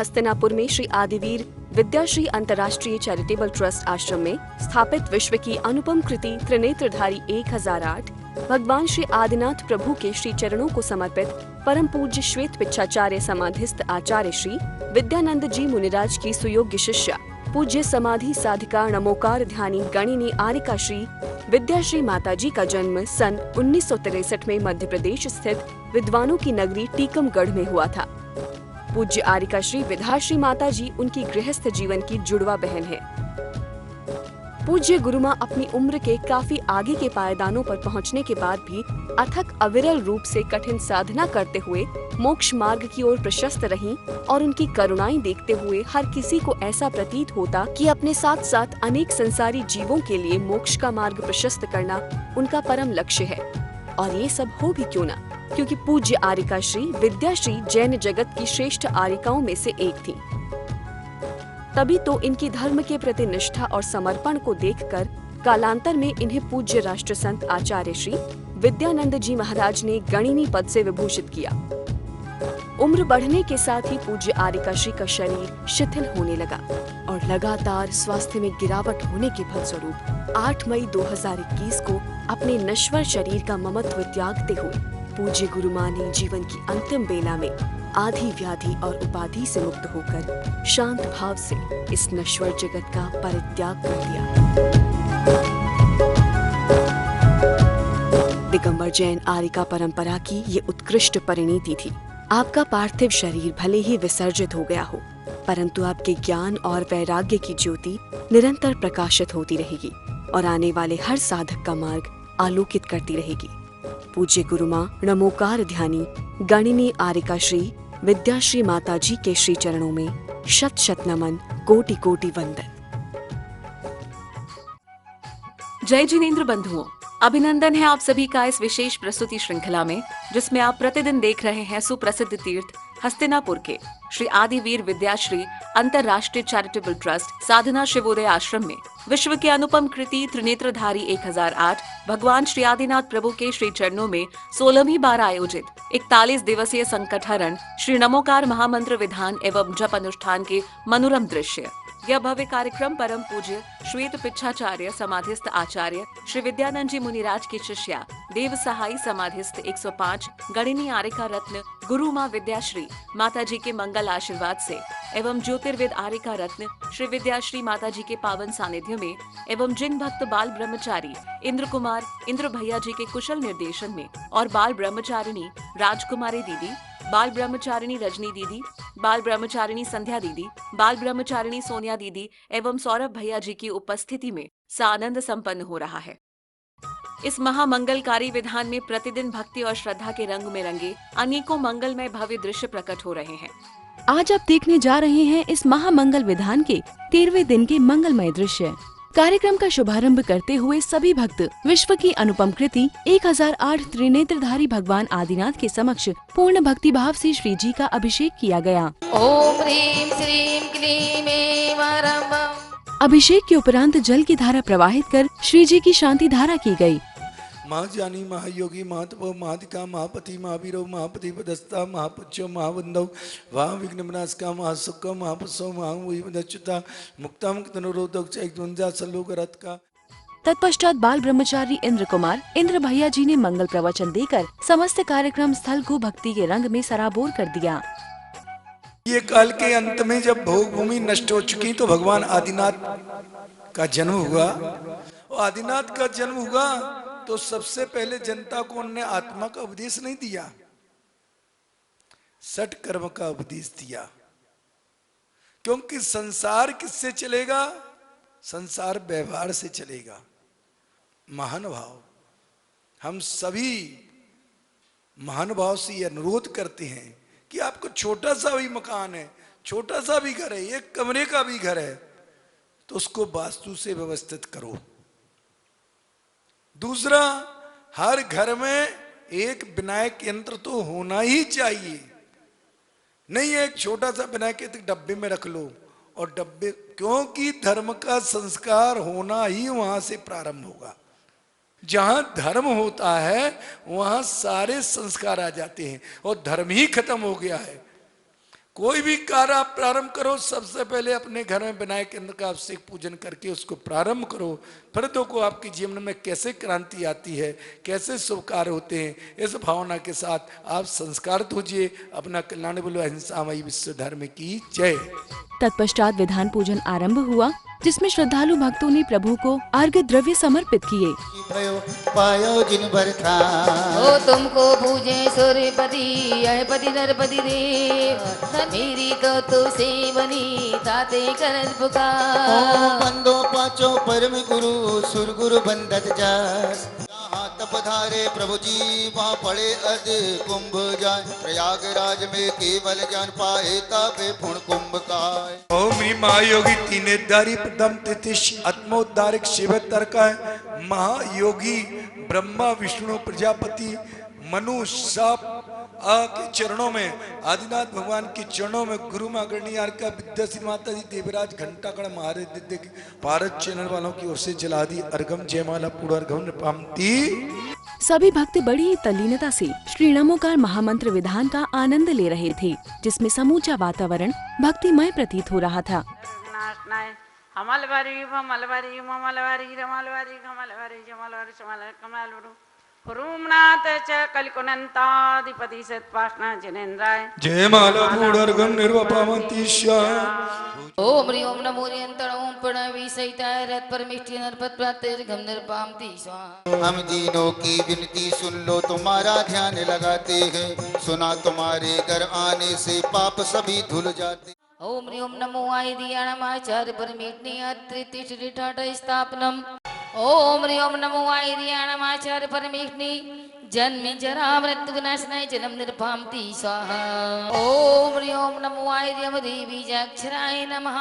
हस्तिनापुर में श्री आदिवीर विद्याश्री अंतर्राष्ट्रीय charitable trust आश्रम में स्थापित विश्व की अनुपम कृति त्रिनेत्रधारी 1008 भगवान श्री आदिनाथ प्रभु के श्री चरणों को समर्पित परम पूज्य श्वेत पिच्छाचार्य समाधिस्थ आचार्य श्री विद्यानंद जी मुनिराज की सुयोग्य शिष्या पूज्य समाधि साधिका नमोकार ध्यानी गणिनी आरिका श्री विद्याश्री माताजी का जन्म सन 1963 में मध्य प्रदेश स्थित विद्वानों की नगरी टीकमगढ़ में हुआ था। पूज्य आरिका श्री विद्याश्री माताजी उनकी गृहस्थ जीवन की जुड़वा बहन है। पूज्य गुरुमां अपनी उम्र के काफी आगे के पायदानों पर पहुंचने के बाद भी अथक अविरल रूप से कठिन साधना करते हुए मोक्ष मार्ग की ओर प्रशस्त रहीं और उनकी करुणाएं देखते हुए हर किसी को ऐसा प्रतीत होता कि अपने साथ साथ अनेक संसारी जीवों के लिए मोक्ष का मार्ग प्रशस्त करना उनका परम लक्ष्य है। और ये सब हो भी क्यों ना, क्योंकि पूज्य आरिका श्री विद्याश्री जैन जगत की श्रेष्ठ आरिकाओं में से एक थी। तभी तो इनकी धर्म के प्रति निष्ठा और समर्पण को देखकर कालांतर में इन्हें पूज्य राष्ट्र संत आचार्य श्री विद्यानंद जी महाराज ने गणिनी पद से विभूषित किया। उम्र बढ़ने के साथ ही पूज्य आरिका श्री का शरीर शिथिल होने लगा और लगातार स्वास्थ्य में गिरावट होने के फलस्वरूप 8 मई 2021 को अपने नश्वर शरीर का ममत्व त्यागते हुए पूज्य गुरुमां ने जीवन की अंतिम बेला में आदि व्याधि और उपाधि से मुक्त होकर शांत भाव से इस नश्वर जगत का परित्याग कर दिया। दिगंबर जैन आरिका परंपरा की ये उत्कृष्ट परिणीति थी। आपका पार्थिव शरीर भले ही विसर्जित हो गया हो, परंतु आपके ज्ञान और वैराग्य की ज्योति निरंतर प्रकाशित होती रहेगी और आने वाले हर साधक का मार्ग आलोकित करती रहेगी। पूज्य गुरुमां नमोकार ध्यानी गणिनी आरिका श्री विद्याश्री माताजी के श्री चरणों में शत शत नमन, कोटि कोटि वंदन। जय जिनेंद्र बंधुओं, अभिनंदन है आप सभी का इस विशेष प्रस्तुति श्रृंखला में, जिसमें आप प्रतिदिन देख रहे हैं सुप्रसिद्ध तीर्थ हस्तिनापुर के श्री आदिवीर विद्याश्री अंतर्राष्ट्रीय चैरिटेबल ट्रस्ट साधना शिवोदय आश्रम में विश्व की अनुपम कृति त्रिनेत्रधारी 1008 भगवान श्री आदिनाथ प्रभु के श्री चरणों में 16वीं बार आयोजित 41 दिवसीय संकटहरण श्री नमोकार महामंत्र विधान एवं जप अनुष्ठान के मनोरम दृश्य। यह भव्य कार्यक्रम परम पूज्य श्वेत पिच्छाचार्य समाधिस्थ आचार्य श्री विद्यानंद जी मुनिराज की शिष्या देव सहाई समाधिस्थ 105 गणिनी आरिका रत्न गुरु मां विद्याश्री माताजी के मंगल आशीर्वाद से एवं ज्योतिर्विद आरिका रत्न श्री विद्याश्री माताजी के पावन सानिध्य में एवं जिन भक्त बाल ब्रह्मचारी इंद्र कुमार इंद्र भैया जी के कुशल निर्देशन में और बाल ब्रह्मचारिणी राजकुमारी दीदी, बाल ब्रह्मचारिणी रजनी दीदी, बाल ब्रह्मचारिणी संध्या दीदी, बाल ब्रह्मचारिणी सोनिया दीदी एवं सौरभ भैया जी की उपस्थिति में सानंद संपन्न हो रहा है। इस महामंगलकारी विधान में प्रतिदिन भक्ति और श्रद्धा के रंग में रंगे अनेकों मंगलमय भव्य दृश्य प्रकट हो रहे हैं। आज आप देखने जा रहे हैं इस महामंगल विधान के 13वें दिन के मंगलमय दृश्य। कार्यक्रम का शुभारंभ करते हुए सभी भक्त विश्व की अनुपम कृति 1008 त्रिनेत्रधारी भगवान आदिनाथ के समक्ष पूर्ण भक्ति भाव से श्री जी का अभिषेक किया गया। ओम ह्रीं श्रीं क्लीं ऐं वरं। अभिषेक के उपरांत जल की धारा प्रवाहित कर श्री जी की शांति धारा की गई। महाज्ञानी महायोगी महातपो महाधिका महापति महावीरो महापति पदस्ता महापुच्यो महावंदव वाह विघ्न विनाशका महासुख महापुसो महाच्युता मुक्ता मुक्तनुरोधक चैद्वंजा सल्लोक रथ का। तत्पश्चात बाल ब्रह्मचारी इंद्र कुमार इंद्र भैया जी ने मंगल प्रवचन देकर समस्त कार्यक्रम स्थल को भक्ति के रंग में सराबोर कर दिया। ये काल के अंत में जब भोग भूमि नष्ट हो चुकी तो भगवान आदिनाथ का जन्म हुआ। और आदिनाथ का जन्म हुआ तो सबसे पहले जनता को उन्होंने आत्मा का उपदेश नहीं दिया, सठ कर्म का उपदेश दिया। क्योंकि संसार किससे चलेगा? संसार व्यवहार से चलेगा। महानुभाव, हम सभी महानुभाव से ये अनुरोध करते हैं कि आपको छोटा सा भी मकान है, छोटा सा भी घर है, एक कमरे का भी घर है, तो उसको वास्तु से व्यवस्थित करो। दूसरा, हर घर में एक विनायक यंत्र तो होना ही चाहिए। नहीं एक छोटा सा विनायक यंत्र डब्बे में रख लो और डब्बे, क्योंकि धर्म का संस्कार होना ही वहां से प्रारंभ होगा। जहां धर्म होता है वहां सारे संस्कार आ जाते हैं और धर्म ही खत्म हो गया है। कोई भी कार्य आप प्रारंभ करो, सबसे पहले अपने घर में विनायक केंद्र का अभिषेक पूजन करके उसको प्रारंभ करो। फिर देखो आपके जीवन में कैसे क्रांति आती है, कैसे शुभ कार्य होते हैं। इस भावना के साथ आप संस्कारित होजिए। अपना कल्याण बोलो। अहिंसामयी विश्व धर्म की जय। तत्पश्चात विधान पूजन आरंभ हुआ, जिसमें श्रद्धालु भक्तों ने प्रभु को अर्घ्य द्रव्य समर्पित किए। पायो जिन बरखा ओ तुमको पूजे सूर्यपति अयपति नरपति देव, मेरी तो तू सेवनी ताते करत पुकार। बंदो पाचो परम गुरु सुर गुरु बंदत जास, जहाँ तप धारे प्रभु जी वहाँ पड़े अर्ध कुंभ जाय। प्रयागराज में केवल ज्ञान पाए तापे पुण्य कुंभ काय। ओम ह्रीं महायोगी तीनेद्धारी प्रथम तिथिश आत्मोद्धारक शिव तर्का है। महायोगी ब्रह्मा विष्णु प्रजापति मनु सब के चरणों में, आदिनाथ भगवान के चरणों में गुरु माँ गणियार का विद्याश्री माता जी देवराज घंटाकण महाराज भारत चैनल वालों की ओर से जला दी अर्घम जयमाला पूर्ण अर्घम नृपामती। सभी भक्त बड़ी ही तल्लीनता से श्री नमोकार महामंत्र विधान का आनंद ले रहे थे, जिसमें समूचा वातावरण भक्तिमय प्रतीत हो रहा था। रूमनाथ च कलिकुनंताधिपति सत्पाष्णा जनेन्द्राय जयमाला पूर्ण अर्घम निर्वपामती। ओम ह्रीं ओम नमो नियंत्रण ओम प्रणवी सहिताय रत परमेष्टि नरपत प्रातर्घम निर्पामति स्वाहा। हम दीनों की विनती सुन लो, तुम्हारा ध्यान लगाते हैं। सुना तुम्हारे घर आने से पाप सभी धुल जाते। ओम ह्रीं ओम नमो आचार्य परमेष्टि अत्रितिष्ठिठाठ स्थापनम। ओम ह्रीं ओम नमो आचार्य परमेष्टि जन्म जरा मृत्यु विनाशनाय जन्म निर्भामति स्वाहा। ओम ह्रीं ओम नमो देवी जाक्षराय नमः।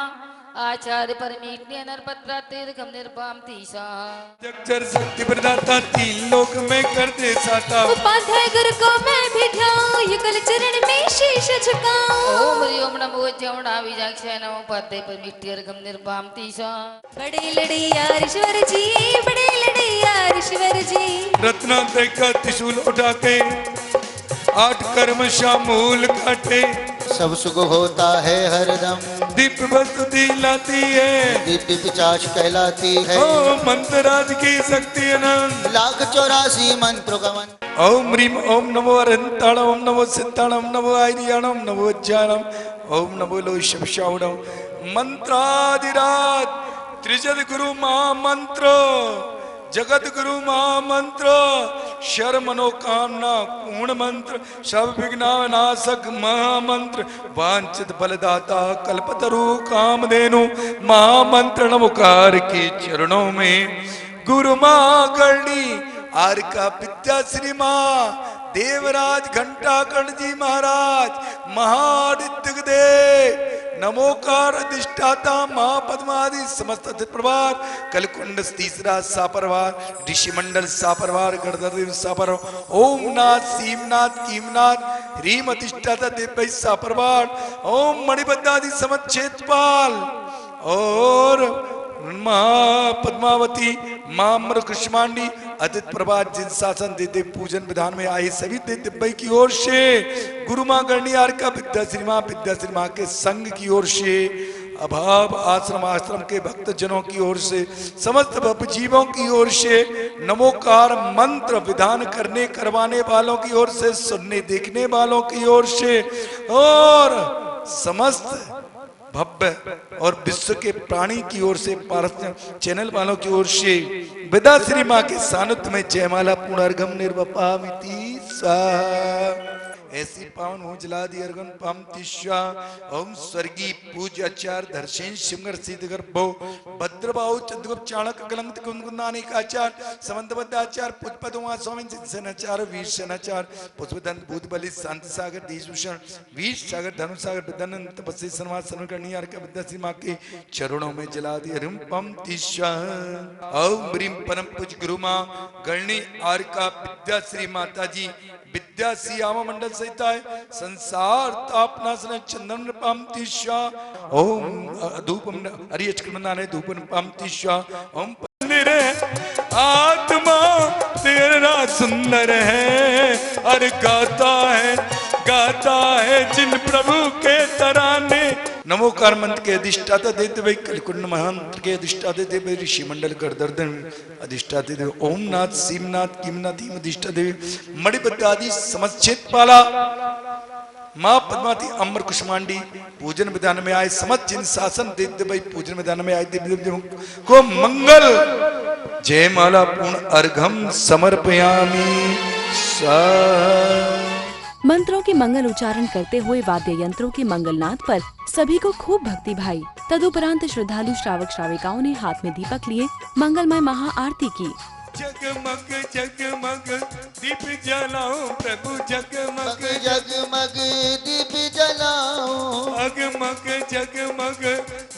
आचार्य परमेष्टि अनर्पत प्रातर्घम निर्भामति स्वाहा। जगचर शक्ति प्रदाता तीन लोक में कर दे साता। उपाध्याय गुरु को मैं भी ध्याऊं, युगल चरण में शीश झुकाऊं। ओम ह्रीं ओम नमो जमुना विजाक्षाय नमो उपाध्याय परमेष्टि अर्घम निर्भामति स्वाहा। बड़े लड़ैया ईश्वर जी, बड़े लड़ैया ईश्वर जी। रत्नात्रय का त्रिशूल उठा के 8 कर्म शामूल काटे। सब सुख होता है हरदम, दीप वस्तु दिलाती है। दीप पिचाश कहलाती है। ओ मंत्रराज की शक्ति अनंत। 184 मंत्रों का मंत्र। ओम ह्रीं ओम नमो अरहंताण ओम नमो सिद्धाण ओम नमो आर्याण ओम नमो ज्ञानम ओम नमो लोहिषवशावणम। मंत्रादिराज त्रिजद गुरु महामंत्र, जगत गुरु महामंत्र, शर मनोकामना पूर्ण मंत्र, सब विघ्नानाशक महामंत्र, वांछित बलदाता कल्पतरु कामधेनु महामंत्र नमोकार के चरणों में गुरु माँ गणी आर का विद्याश्री माँ देवराज घंटाकर्ण जी महाराज महादित्य दे नमोकार अधिष्ठाता महापद्मादि समस्त परिवार कलकुंड तीसरा सापरवार ऋषि मंडल सापरवार गणधर सापरवार ओम नाथ सीमनाथ कीमनाथ ह्रीम अधिष्ठाता देव सापरवार ओम मणिबद्धादि समच्छेदपाल और मां पद्मावती मां अमर कृष्मांडी अदित प्रभात जिन शासन देते पूजन विधान में आए सभी दिव्य की ओर से गुरु मां गणियार का विद्याश्री मां के संघ की ओर से अभाव आश्रम के भक्त जनों की ओर से समस्त भव जीवों की ओर से नमोकार मंत्र विधान करने करवाने वालों की ओर से सुनने देखने वालों की ओर से और समस्त भव्य और विश्व के प्राणी की ओर से पारस चैनल वालों की ओर से विदा श्री मां के सानिध्य में जयमाला पुनर्गम निर्वपामिति स्वाहा। ऐसी पावन हो जला दी अर्गन पामतिशा। ओम स्वर्गीय पूज्य आचार्य दर्शन सिंगर सिद्ध गर्भो भद्रबाहु चंद्रगुप्त चाणक्य कलंक कुंदनानिक आचार्य समंतबद्ध आचार्य पुष्पदुमा स्वामी सेनाचार्य वीर सेनाचार्य पुष्पदंत भूत बलि शांति सागर देशभूषण वीर सागर धनु सागर विद्यानंद तपस्वी सन्माद सर्व करनियार का विद्याश्री मां के चरणों में जला दी अर्गन पामतिशा। ओम ब्रीम परम पूज्य गुरु मां गणनी आर का विद्याश्री माता जी विद्याश्री आमा मंडल सहित है संसार तापनासन चंदन पामतिशा। ओम धूपम हरियचक्रमंदाने धूपन पामतिशा। ओम मेरे आत्मा तेरा सुंदर है और गाता है जिन प्रभु के नमोकार मंत्र के अधिष्ठाता देते भाई कलिकुंड महामंत्र के अधिष्ठाता देते भाई ऋषि मंडल कर दर्दन अधिष्ठाते देव ओम नाथ सीमनाथ किमनाथ अधिष्ठा देवी मणिबद्ध आदि समच्छेद पाला माँ पद्मावती अम्बर कुष्मांडी पूजन विधान में आए समस्त जिन शासन देते भाई पूजन विधान में आए देवी देव को मंगल जय माला पूर्ण अर्घम समर्पयामि सा। मंत्रों के मंगल उच्चारण करते हुए वाद्य यंत्रों के मंगलनाद पर सभी को खूब भक्ति भाई। तदुपरांत श्रद्धालु श्रावक श्राविकाओं ने हाथ में दीपक लिए मंगलमय महाआरती की। जगमग जगमग दीप जलाओ प्रभु जगमग जगमग दीप जलाओ अगमग जगमग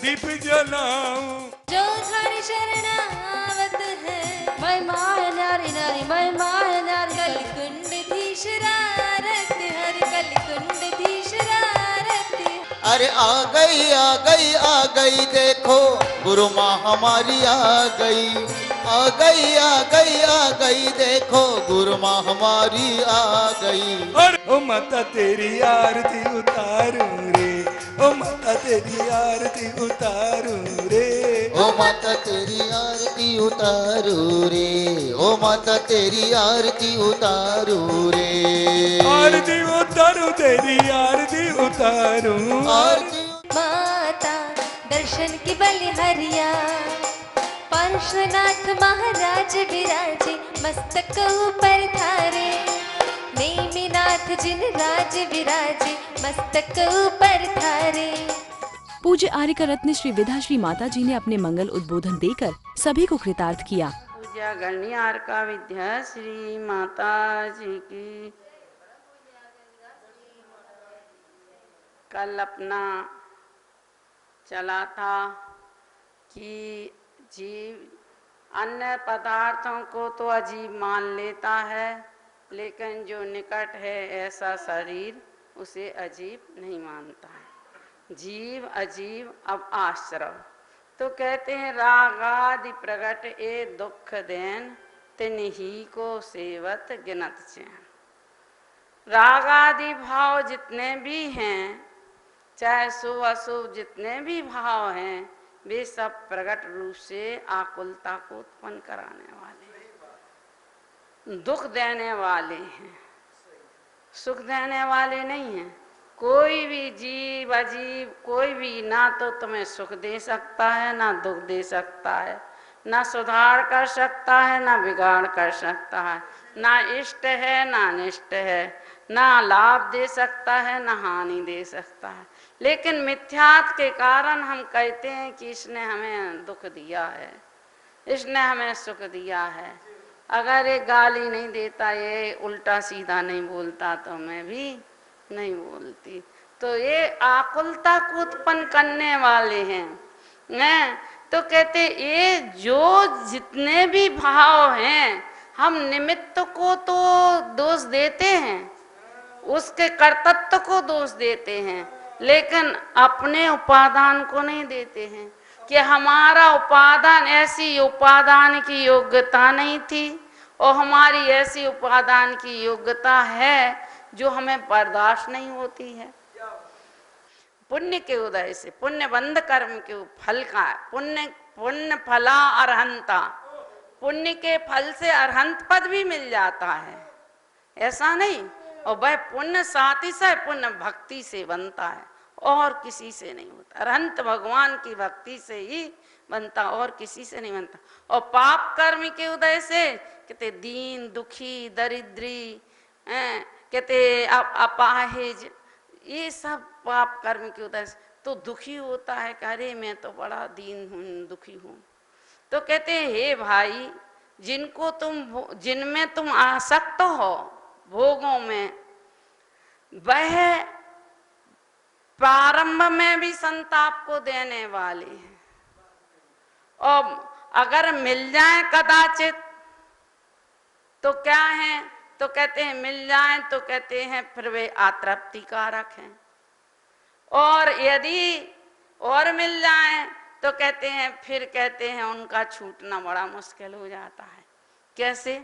दीप जलाओ। जो धर शरणावत है महिमा है नारी नारी महिमा है नारी कलकुंड धी शरारत हर कलकुंड धी शरारत। अरे आ गई देखो गुरु माँ हमारी आ गई आ गई आ गई आ गई देखो गुरु माँ हमारी आ गई। ओ माता तेरी आरती उतारू रे ओ माता तेरी आरती उतारू रे ओ माता तेरी आरती उतारू रे ओ माता तेरी आरती उतारू रे आरती उतारू तेरी आरती उतारू आरती माता दर्शन की बलिहरिया पार्श्वनाथ महाराज विराजे मस्तक ऊपर थारे नेमिनाथ जिन राज विराजे मस्तक ऊपर थारे। पूज्य आर्यका रत्न श्री विधा श्री माता जी ने अपने मंगल उद्बोधन देकर सभी को कृतार्थ किया। पूज्य गणनी आर्का विद्या श्री माता जी की। कल अपना चला था कि जीव अन्य पदार्थों को तो अजीब मान लेता है, लेकिन जो निकट है ऐसा शरीर उसे अजीब नहीं मानता है। जीव अजीब अब आश्रव तो कहते हैं रागादि प्रगट ए दुख देन तिन्ही को सेवत गिनत चैन। रागादि भाव जितने भी हैं, चाहे शुभ अशुभ जितने भी भाव हैं, वे सब प्रकट रूप से आकुलता को उत्पन्न कराने वाले, दुख देने वाले हैं, सुख देने वाले नहीं हैं। कोई भी जीव अजीब कोई भी ना तो तुम्हें सुख दे सकता है ना दुख दे सकता है, ना सुधार कर सकता है ना बिगाड़ कर सकता है, ना इष्ट है ना अनिष्ट है, ना लाभ दे सकता है ना हानि दे सकता है। लेकिन मिथ्यात्व के कारण हम कहते हैं कि इसने हमें दुख दिया है, इसने हमें सुख दिया है। अगर ये गाली नहीं देता, ये उल्टा सीधा नहीं बोलता, तो मैं भी नहीं बोलती। तो ये आकुलता को उत्पन्न करने वाले हैं। तो कहते ये जो जितने भी भाव हैं, हम निमित्त को तो दोष देते हैं, उसके कर्तृत्व को दोष देते हैं, लेकिन अपने उपादान को नहीं देते हैं कि हमारा उपादान, ऐसी उपादान की योग्यता नहीं थी और हमारी ऐसी उपादान की योग्यता है जो हमें बर्दाश्त नहीं होती है। पुण्य के उदय से, पुण्य बंध कर्म के फल का, पुण्य फला अरहंता, पुण्य के फल से अरहंत पद भी मिल जाता है, ऐसा नहीं। और वह पुण्य साथ ही साथ पुण्य भक्ति से बनता है और किसी से नहीं होता। अरहंत भगवान की भक्ति से ही बनता और किसी से नहीं बनता। और पाप कर्म के उदय से कहते दीन दुखी दरिद्री, कहते अपाहिज, ये सब पाप कर्म के उदय से तो दुखी होता है कि अरे मैं तो बड़ा दीन हूँ, दुखी हूँ। तो कहते हे भाई, जिनमें तुम आसक्त हो भोगों में, वह प्रारंभ में भी संताप को देने वाली है, और अगर मिल जाए कदाचित तो क्या है, तो कहते हैं मिल जाए तो कहते हैं फिर वे आतृप्ति कारक हैं, और यदि और मिल जाए तो कहते हैं फिर कहते हैं उनका छूटना बड़ा मुश्किल हो जाता है। कैसे?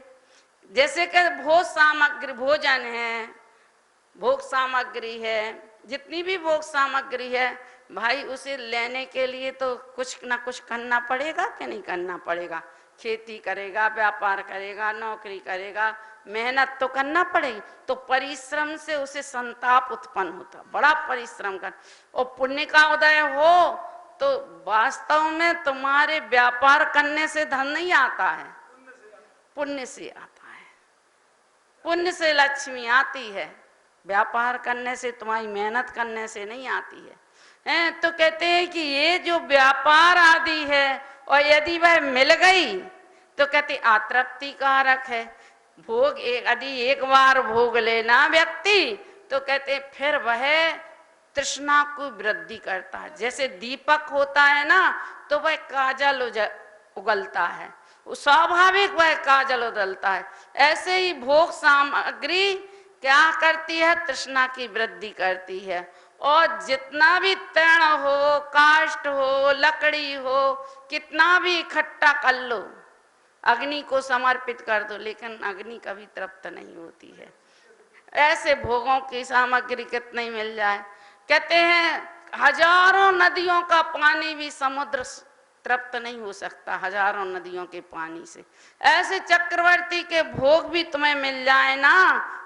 जैसे कि भोग सामग्री, भोजन है, भोग सामग्री है, जितनी भी भोग सामग्री है, भाई उसे लेने के लिए तो कुछ ना कुछ करना पड़ेगा कि नहीं करना पड़ेगा। खेती करेगा, व्यापार करेगा, नौकरी करेगा, मेहनत तो करना पड़ेगी। तो परिश्रम से उसे संताप उत्पन्न होता, बड़ा परिश्रम कर। और पुण्य का उदय हो तो वास्तव में तुम्हारे व्यापार करने से धन नहीं आता है, पुण्य से आता है। पुण्य से लक्ष्मी आती है, व्यापार करने से, तुम्हारी मेहनत करने से नहीं आती है। तो कहते हैं कि ये जो व्यापार आदि है और यदि वह मिल गई तो कहते आतृप्ति कारक है। भोग यदि एक बार भोग लेना व्यक्ति तो कहते फिर वह तृष्णा को वृद्धि करता है। जैसे दीपक होता है ना तो वह काजल उगलता है, स्वाभाविक वह काजल उगलता है। ऐसे ही भोग सामग्री क्या करती है, तृष्णा की वृद्धि करती है। और जितना भी तृण हो, काष्ठ हो, लकड़ी हो, कितना भी इकट्ठा कर लो, अग्नि को समर्पित कर दो, लेकिन अग्नि कभी तृप्त नहीं होती है। ऐसे भोगों की सामग्री कितनी मिल जाए, कहते हैं हजारों नदियों का पानी भी समुद्र तृप्त नहीं हो सकता, हजारों नदियों के पानी से। ऐसे चक्रवर्ती के भोग भी तुम्हें मिल जाए ना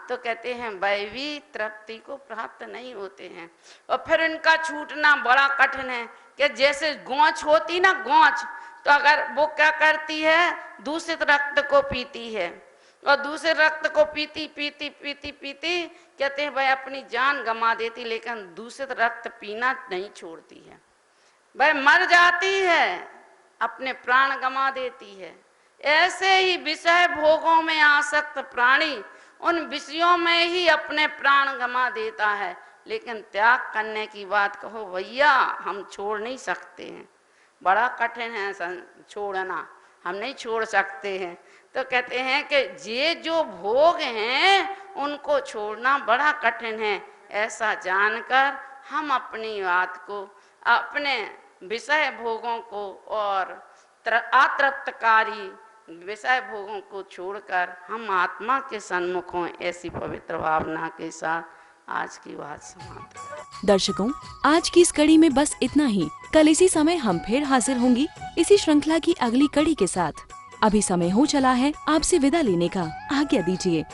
तो कहते हैं वह भी तृप्ति को प्राप्त नहीं होते हैं। और फिर इनका छूटना बड़ा कठिन है कि जैसे गोंच होती ना, गोंच, तो अगर वो क्या करती है, दूषित रक्त को पीती है, और दूसरे रक्त को पीती पीती पीती पीती कहते हैं वह अपनी जान गंवा देती, लेकिन दूषित रक्त पीना नहीं छोड़ती है, वह मर जाती है, अपने प्राण गंवा देती है। ऐसे ही विषय भोगों में आसक्त प्राणी उन विषयों में ही अपने प्राण गंवा देता है। लेकिन त्याग करने की बात कहो भैया, हम छोड़ नहीं सकते हैं, बड़ा कठिन है छोड़ना, हम नहीं छोड़ सकते हैं। तो कहते हैं कि ये जो भोग हैं उनको छोड़ना बड़ा कठिन है। ऐसा जानकर हम अपनी बात को, अपने विषय भोगों को और अतृप्तकारी विषय भोगों को छोड़कर हम आत्मा के सन्मुख हों, ऐसी पवित्र भावना के साथ आज की बात समाप्त है। दर्शकों, आज की इस कड़ी में बस इतना ही। कल इसी समय हम फिर हाजिर होंगी इसी श्रृंखला की अगली कड़ी के साथ। अभी समय हो चला है आपसे विदा लेने का, आज्ञा दीजिए।